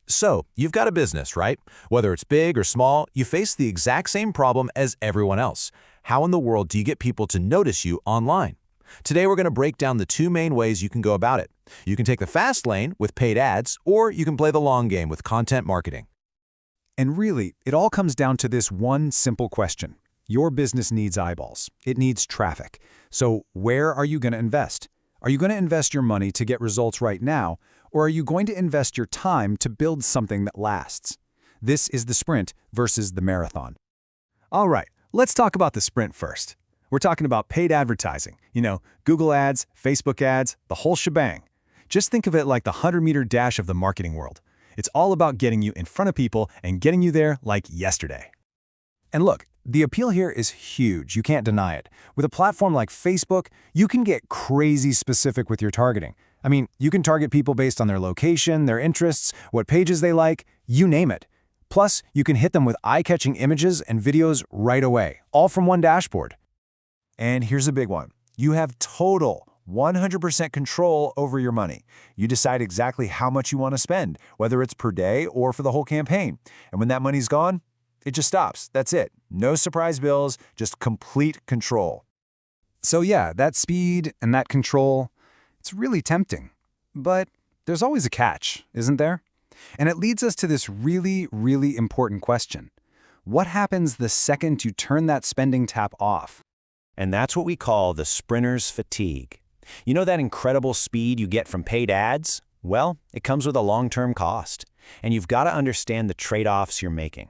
So, you've got a business, right? Whether it's big or small, you face the exact same problem as everyone else. How in the world do you get people to notice you online? Today, we're going to break down the two main ways you can go about it. You can take the fast lane with paid ads, or you can play the long game with content marketing. And really, it all comes down to this one simple question. Your business needs eyeballs. It needs traffic. So where are you going to invest? Are you going to invest your money to get results right now, or are you going to invest your time to build something that lasts? This is the sprint versus the marathon. All right, let's talk about the sprint first. We're talking about paid advertising. Google ads, Facebook ads, the whole shebang. Just think of it like the 100-meter dash of the marketing world. It's all about getting you in front of people and getting you there like yesterday. And look, the appeal here is huge. You can't deny it. With a platform like Facebook, you can get crazy specific with your targeting. I mean, you can target people based on their location, their interests, what pages they like, you name it. Plus, you can hit them with eye-catching images and videos right away, all from one dashboard. And here's a big one. You have total 100% control over your money. You decide exactly how much you want to spend, whether it's per day or for the whole campaign. And when that money's gone, it just stops. That's it. No surprise bills, just complete control. So yeah, that speed and that control, it's really tempting. But there's always a catch, isn't there? And it leads us to this really, really important question. What happens the second you turn that spending tap off? And that's what we call the sprinter's fatigue. You know that incredible speed you get from paid ads? Well, it comes with a long-term cost. And you've got to understand the trade-offs you're making.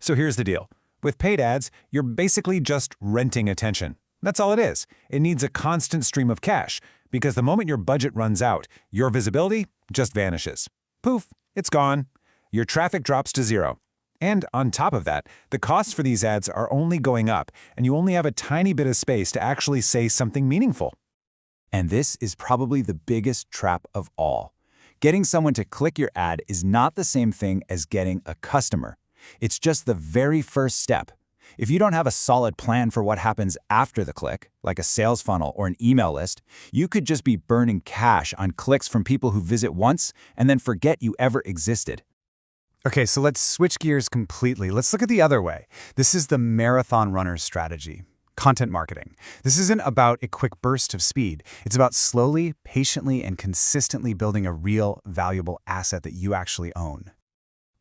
So here's the deal. With paid ads, you're basically just renting attention. That's all it is. It needs a constant stream of cash, because the moment your budget runs out, your visibility just vanishes. Poof, it's gone. Your traffic drops to zero. And on top of that, the costs for these ads are only going up, and you only have a tiny bit of space to actually say something meaningful. And this is probably the biggest trap of all. Getting someone to click your ad is not the same thing as getting a customer. It's just the very first step. If you don't have a solid plan for what happens after the click, like a sales funnel or an email list, you could just be burning cash on clicks from people who visit once and then forget you ever existed. Okay, so let's switch gears completely. Let's look at the other way. This is the marathon runner's strategy. Content marketing. This isn't about a quick burst of speed. It's about slowly, patiently, and consistently building a real, valuable asset that you actually own.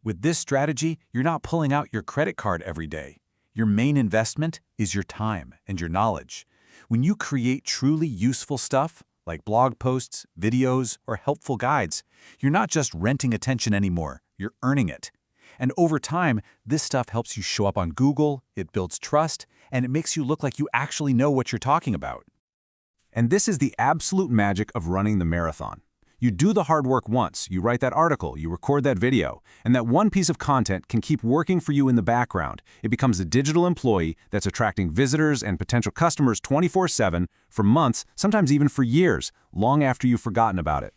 With this strategy, you're not pulling out your credit card every day. Your main investment is your time and your knowledge. When you create truly useful stuff, like blog posts, videos, or helpful guides, you're not just renting attention anymore, you're earning it. And over time, this stuff helps you show up on Google, it builds trust, and it makes you look like you actually know what you're talking about. And this is the absolute magic of running the marathon. You do the hard work once, you write that article, you record that video, and that one piece of content can keep working for you in the background. It becomes a digital employee that's attracting visitors and potential customers 24/7 for months, sometimes even for years, long after you've forgotten about it.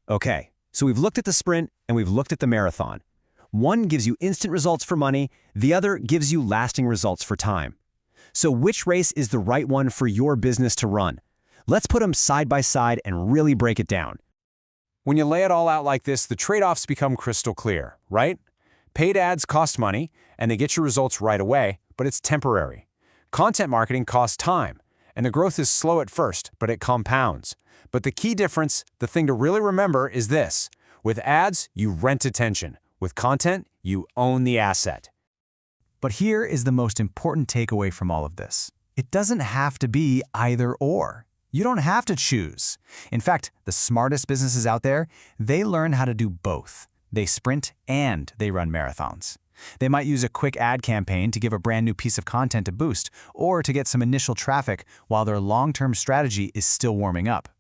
Okay, so we've looked at the sprint and we've looked at the marathon. One gives you instant results for money, the other gives you lasting results for time. So which race is the right one for your business to run? Let's put them side by side and really break it down. When you lay it all out like this, the trade-offs become crystal clear, right? Paid ads cost money, and they get your results right away, but it's temporary. Content marketing costs time, and the growth is slow at first, but it compounds. But the key difference, the thing to really remember, is this. With ads, you rent attention. With content, you own the asset. But here is the most important takeaway from all of this. It doesn't have to be either or. You don't have to choose. In fact, the smartest businesses out there, they learn how to do both. They sprint and they run marathons. They might use a quick ad campaign to give a brand new piece of content a boost or to get some initial traffic while their long-term strategy is still warming up.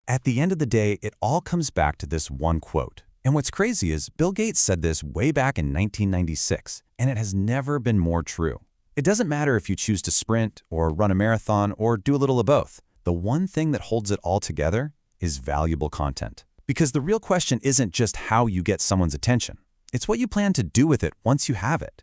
At the end of the day, it all comes back to this one quote. And what's crazy is Bill Gates said this way back in 1996, and it has never been more true. It doesn't matter if you choose to sprint or run a marathon or do a little of both. The one thing that holds it all together is valuable content. Because the real question isn't just how you get someone's attention. It's what you plan to do with it once you have it.